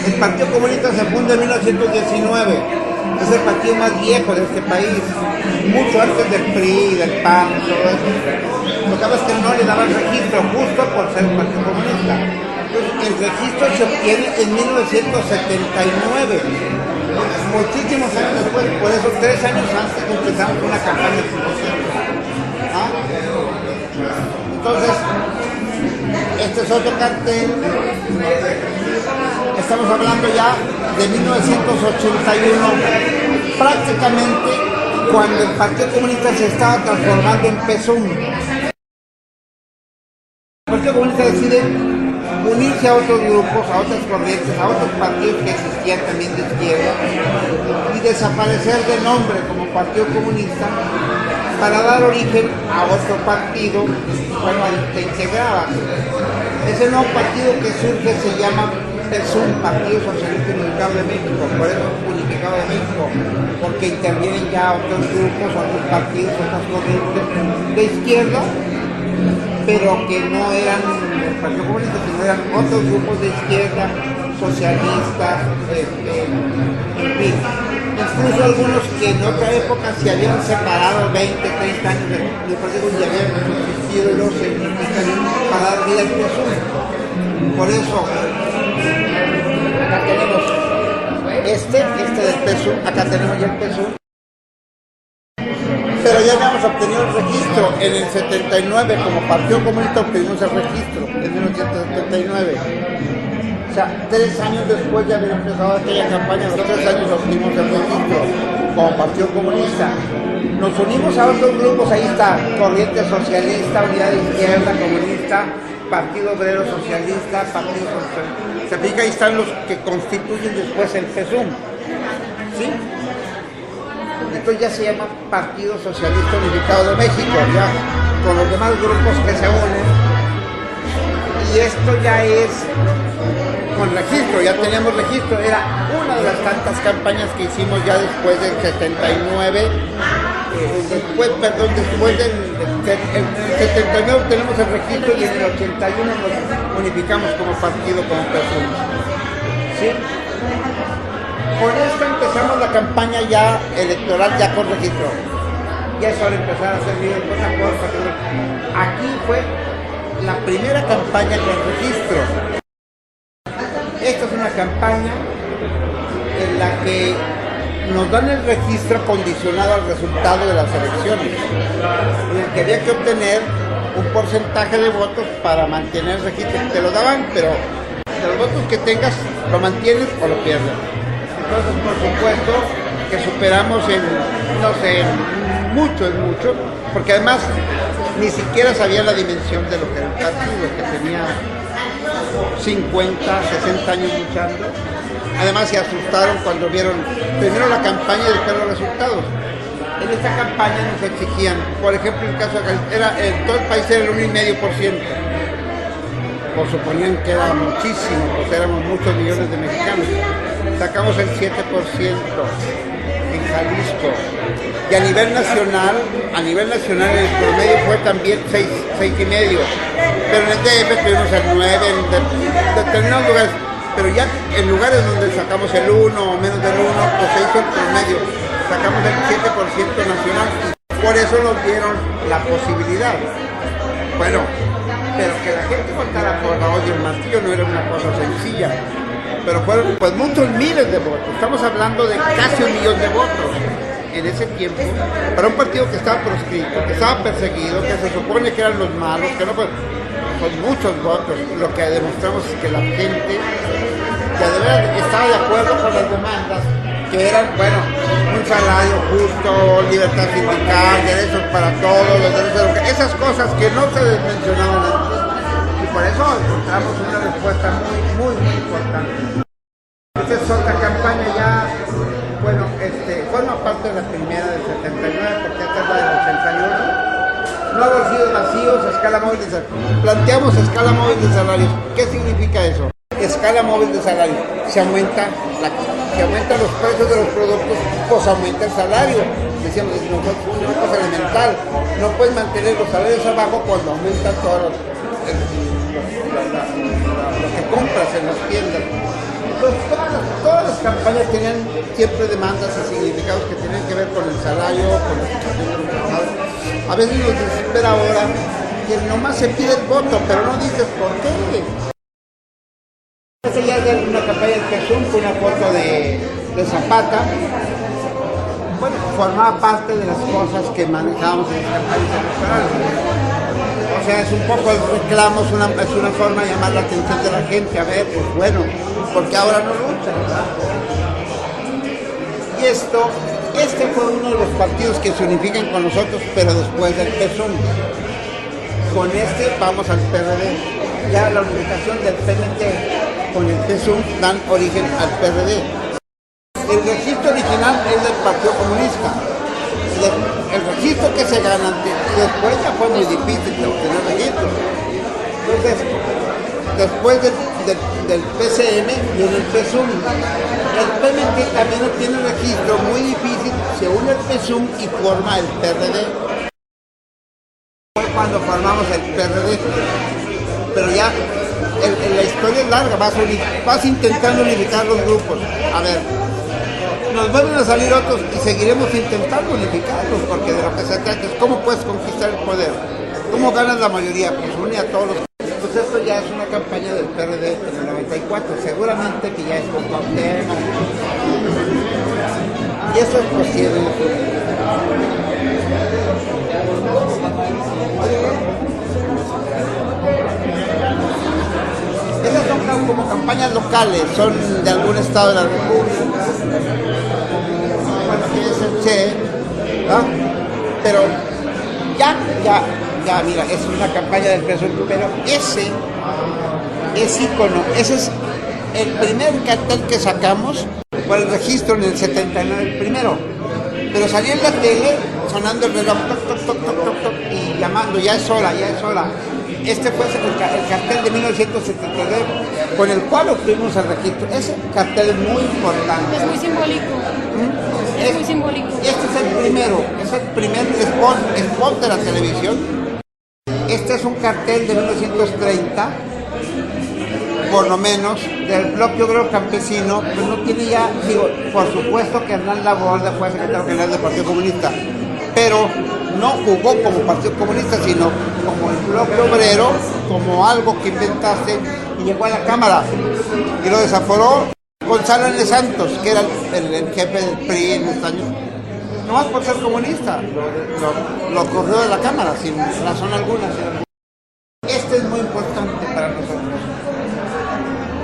El Partido Comunista se funda en 1919. Es el partido más viejo de este país, mucho antes del PRI, del PAN, todo eso. Lo que pasa es que no le daban registro justo por ser un partido comunista. El registro se obtiene en 1979, muchísimos años después, por eso 3 años antes empezamos una campaña de promoción. ¿Ah? Entonces, este es otro cartel. Estamos hablando ya de 1981, prácticamente cuando el Partido Comunista se estaba transformando en PSUM. El Partido Comunista decide unirse a otros grupos, a otras corrientes, a otros partidos que existían también de izquierda y desaparecer de nombre como Partido Comunista para dar origen a otro partido, bueno, ahí se integraba. Ese nuevo partido que surge se llama PSUM, Partido Socialista Unificado de México, por eso Unificado de México, porque intervienen ya otros grupos, otros partidos, otras corrientes de izquierda, pero que no eran el Partido Comunista, sino eran otros grupos de izquierda, socialistas, en fin. Incluso algunos que en otra época se habían separado 20, 30 años del Partido Comunista y habían existido y luego se unificaron para dar vida al PSUM. Por eso, acá tenemos este del PSUM, acá tenemos ya el PSUM. Pero ya habíamos obtenido el registro en el 79, como Partido Comunista obtuvimos el registro en 1979. O sea, 3 años después ya había empezado aquella campaña, los 3 años obtuvimos el registro como Partido Comunista. Nos unimos a otros grupos, ahí está, Corriente Socialista, Unidad de Izquierda, Comunista, Partido Obrero Socialista, Partido Socialista. Se fija, ahí están los que constituyen después el PSUM. ¿Sí? Entonces ya se llama Partido Socialista Unificado de México, ya con los demás grupos que se unen. Y esto ya es con registro, ya teníamos registro, era una de las tantas campañas que hicimos ya después del 79, después del 79 tenemos el registro y en el 81 nos unificamos como partido, como PSUM. ¿Sí? Con esto empezamos la campaña ya electoral, ya con registro. Ya es hora de empezar a hacer bien cosas. Aquí fue la primera campaña con registro. Esta es una campaña en la que nos dan el registro condicionado al resultado de las elecciones, en el que había que obtener un porcentaje de votos para mantener el registro. Te lo daban, pero de los votos que tengas, lo mantienes o lo pierdes. Entonces, por supuesto, que superamos en mucho, porque además ni siquiera sabía la dimensión de lo que era el partido, que tenía 50, 60 años luchando. Además se asustaron cuando vieron primero la campaña y después los resultados. En esta campaña nos exigían, por ejemplo, en el caso de en todo el país era el 1,5%. Por suponían que era muchísimo, pues éramos muchos millones de mexicanos. Sacamos el 7% en Jalisco. Y a nivel nacional el promedio fue también 6,5%. Pero en el DF tuvimos el 9%, en determinados lugares. Pero ya en lugares donde sacamos el 1 o menos del 1, pues se hizo el promedio. Sacamos el 7% nacional. Por eso nos dieron la posibilidad. Bueno, pero que la gente votara por la olla y el martillo no era una cosa sencilla. Pero fueron pues muchos miles de votos. Estamos hablando de casi 1 millón de votos en ese tiempo para un partido que estaba proscrito, que estaba perseguido, que se supone que eran los malos, que no, pues muchos votos. Lo que demostramos es que la gente que de verdad estaba de acuerdo con las demandas, que eran, bueno, un salario justo, libertad sindical, derechos para todos, los derechos de esas cosas que no se mencionaban antes. Y por eso encontramos una respuesta muy importante. Esta es otra campaña ya, bueno, forma parte de la primera del 79, porque esta es la del 81. Nuevos ríos vacíos, escala móvil de salarios. Planteamos escala móvil de salarios. ¿Qué significa eso? Escala móvil de salarios. Si aumentan los precios de los productos, pues aumenta el salario. Decíamos, es una cosa elemental. No puedes mantener los salarios abajo cuando aumentan todo lo que compras en las tiendas. Entonces, campañas tenían siempre demandas y significados que tenían que ver con el salario, con la situación de los trabajadores. A veces nos desespera ahora que nomás se pide el voto, pero no dices por qué. Esta ya es una campaña del PSUM con una foto de Zapata. Bueno, formaba parte de las cosas que manejábamos en las campañas electorales. O sea, es un poco el reclamo, es una forma de llamar la atención de la gente. A ver, pues bueno, porque ahora no luchan. Y este fue uno de los partidos que se unifican con nosotros, pero después del PSUM. Con este vamos al PRD. Ya la unificación del PNT con el PSUM dan origen al PRD. El registro original es del Partido Comunista. El registro que se gana después ya fue muy difícil de obtener registros. Entonces, después del PCM viene el PSUM. El PMT también obtiene un registro muy difícil, se une el PSUM y forma el PRD. Fue cuando formamos el PRD. Pero ya la historia es larga, vas intentando unificar los grupos. A ver, nos vuelven a salir otros y seguiremos intentando unificarlos, porque de lo que se trata es cómo puedes conquistar el poder, cómo ganas la mayoría, pues une a todos los. Pues esto ya es una campaña del PRD en el 94, seguramente que ya es con Cuauhtémoc. Y eso es posible. Esas son como campañas locales, son de algún estado de la República. Bueno, aquí es el Che, ¿no? Pero ya, mira, es una campaña del PSUM, pero ese es ícono, ese es el primer cartel que sacamos por el registro en el 79, el primero. Pero salió en la tele sonando el reloj, toc, toc, toc, toc, toc, toc, y llamando, ya es hora, ya es hora. Este fue el cartel de 1979 con el cual obtuvimos el registro. Ese cartel es muy importante. Es muy simbólico. Es muy simbólico. Este es el primero, es el primer spot de la televisión. Este es un cartel de 1930, por lo menos, del bloque obrero campesino, pues no tiene ya, digo, por supuesto que Hernán Laborde fue secretario general del Partido Comunista, pero no jugó como Partido Comunista, sino como el bloque obrero, como algo que inventaste, y llegó a la Cámara y lo desaforó Gonzalo N. Santos, que era el jefe del PRI en estos años, no más por ser comunista, lo corrió de la Cámara sin razón alguna. Este es muy importante para nosotros.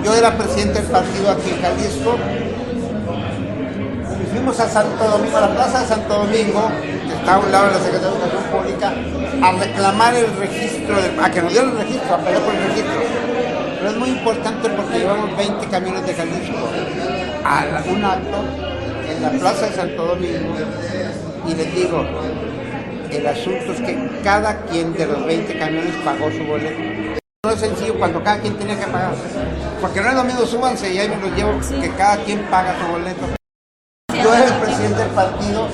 Yo era presidente del partido aquí en Jalisco. Y fuimos a Santo Domingo, a la plaza de Santo Domingo, que está a un lado de la Secretaría de Educación Pública, a reclamar el registro, a que nos dieran el registro, a pelear por el registro. Pero es muy importante porque llevamos 20 camiones de Jalisco a un acto en la plaza de Santo Domingo, y les digo, el asunto es que cada quien de los 20 camiones pagó su boleto. No es sencillo cuando cada quien tenía que pagar, porque no es lo mismo, súbanse y ahí me los llevo, que cada quien paga su boleto. Yo era el presidente del partido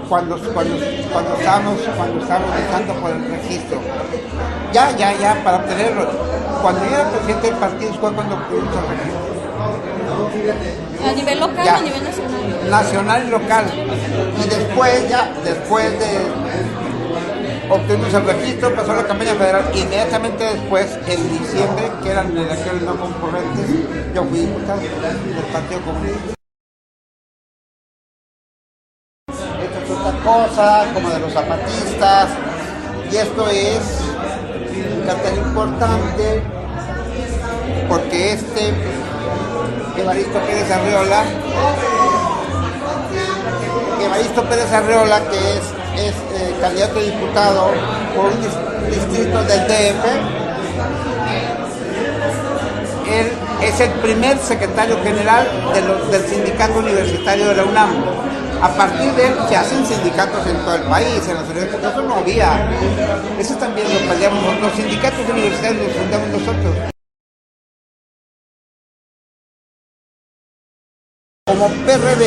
cuando estábamos luchando por el registro. Ya, para obtenerlo. Cuando yo era presidente del partido fue cuando obtuvimos el registro. ¿A nivel local o a nivel nacional? Nacional y local. Y después de obtuvimos el registro, pasó la campaña federal. Inmediatamente después, en diciembre, que eran elecciones no concurrentes, yo fui diputado del Partido Comunista. Esta es otra cosa, como de los zapatistas, y esto es un cartel importante, porque Evaristo Pérez Arreola, que es candidato a diputado por un distrito del DF, él es el primer secretario general del sindicato universitario de la UNAM. A partir de él se hacen sindicatos en todo el país, en las universidades, eso no había. Eso también lo peleamos, los sindicatos universitarios los fundamos nosotros. Como PRD,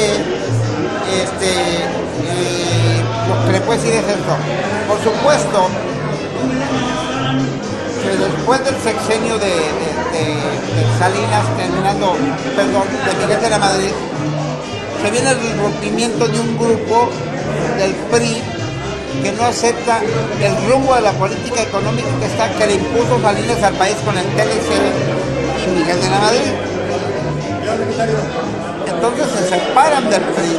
lo que le puedo decir es esto. Por supuesto, que después del sexenio de de Salinas, terminando, perdón, de Miguel de la Madrid, se viene el rompimiento de un grupo del PRI que no acepta el rumbo de la política económica que le impuso Salinas al país con el TLC y Miguel de la Madrid. Entonces se separan del PRI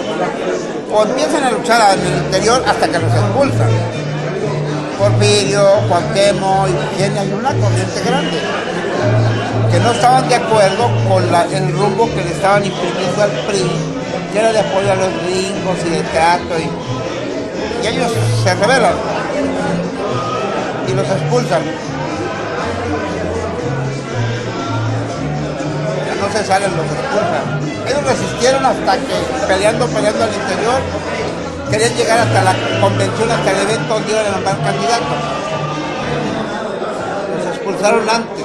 o empiezan a luchar en el interior hasta que los expulsan. Porfirio, Cuauhtémoc y Virginia, y una corriente grande que no estaban de acuerdo con el rumbo que le estaban imprimiendo al PRI, que era de apoyo a los gringos y de trato, y ellos se rebelan y los expulsan. Ya no se salen, los expulsan. Ellos resistieron hasta que peleando al interior querían llegar hasta la convención, hasta el evento donde iban a nombrar candidatos. Los expulsaron antes.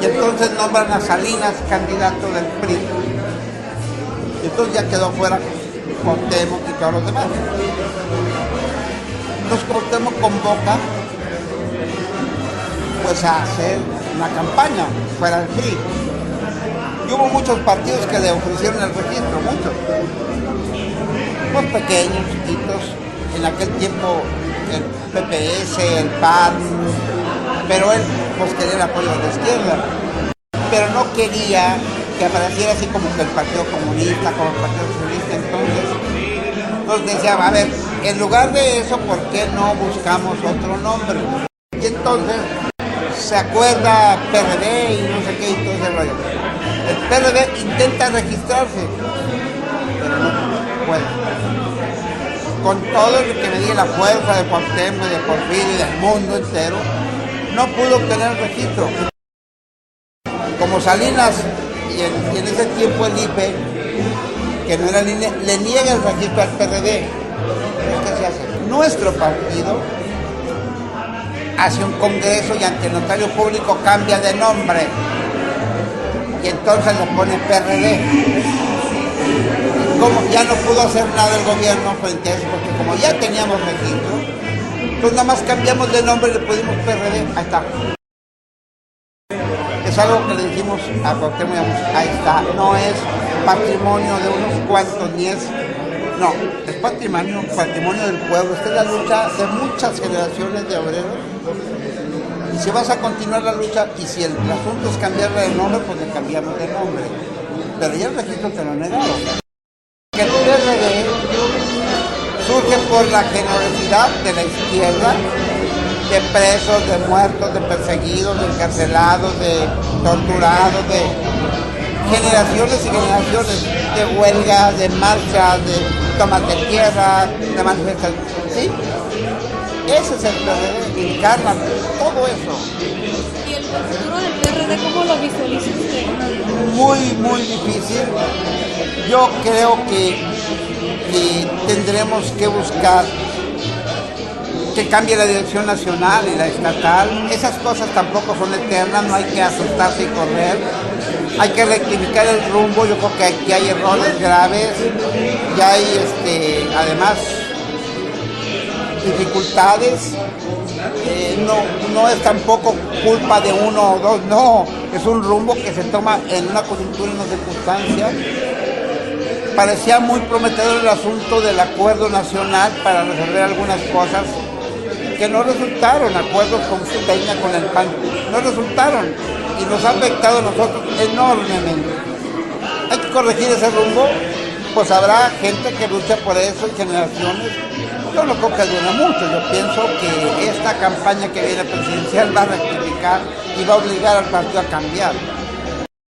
Y entonces nombran a Salinas candidato del PRI. Y entonces ya quedó fuera Cuauhtémoc y todos los demás. Entonces Cuauhtémoc convoca pues a hacer una campaña fuera del PRI. Y hubo muchos partidos que le ofrecieron el registro, muchos. Pues pequeños, chiquitos, en aquel tiempo el PPS, el PAN, pero él pues quería el apoyo de la izquierda, pero no quería que apareciera así como que el Partido Comunista, como el Partido Socialista. Entonces decía, a ver, en lugar de eso, ¿por qué no buscamos otro nombre? Y entonces se acuerda PRD y no sé qué y todo ese rollo. El PRD intenta registrarse, pero no puede. Con todo lo que me di la fuerza de Cuauhtémoc, de Porfirio y del mundo entero, no pudo obtener el registro. Como Salinas y en ese tiempo el IPE, que no era el INE, le niega el registro al PRD. ¿Qué se hace? Nuestro partido hace un congreso y ante el notario público cambia de nombre. Y entonces le pone PRD. Como ya no pudo hacer nada el gobierno frente a eso, porque como ya teníamos registro, pues nada más cambiamos de nombre y le pusimos PRD. Ahí está. Es algo que le dijimos a Cuauhtémoc, ahí está, no es patrimonio de unos cuantos, ni es, no, es patrimonio del pueblo. Esta es la lucha de muchas generaciones de obreros. Y si vas a continuar la lucha, y si el asunto es cambiarle de nombre, pues le cambiamos de nombre. Pero ya el registro te lo negaron. El PRD surge por la generosidad de la izquierda, de presos, de muertos, de perseguidos, de encarcelados, de torturados, de generaciones y generaciones de huelgas, de marchas, de tomas de tierra, de manifestaciones. ¿Sí? Ese es el PRD, encarna todo eso. ¿Y el futuro del PRD cómo lo visualiza usted? Muy difícil. Yo creo que tendremos que buscar que cambie la dirección nacional y la estatal. Esas cosas tampoco son eternas, no hay que asustarse y correr. Hay que rectificar el rumbo. Yo creo que aquí hay errores graves y hay además dificultades. No es tampoco culpa de uno o dos, no, es un rumbo que se toma en una coyuntura, en una circunstancia. Parecía muy prometedor el asunto del acuerdo nacional para resolver algunas cosas que no resultaron, acuerdos con Peña, con el PAN, no resultaron y nos ha afectado a nosotros enormemente. Hay que corregir ese rumbo, pues habrá gente que lucha por eso y generaciones. Yo no creo que dure mucho, yo pienso que esta campaña que viene presidencial va a rectificar y va a obligar al partido a cambiar.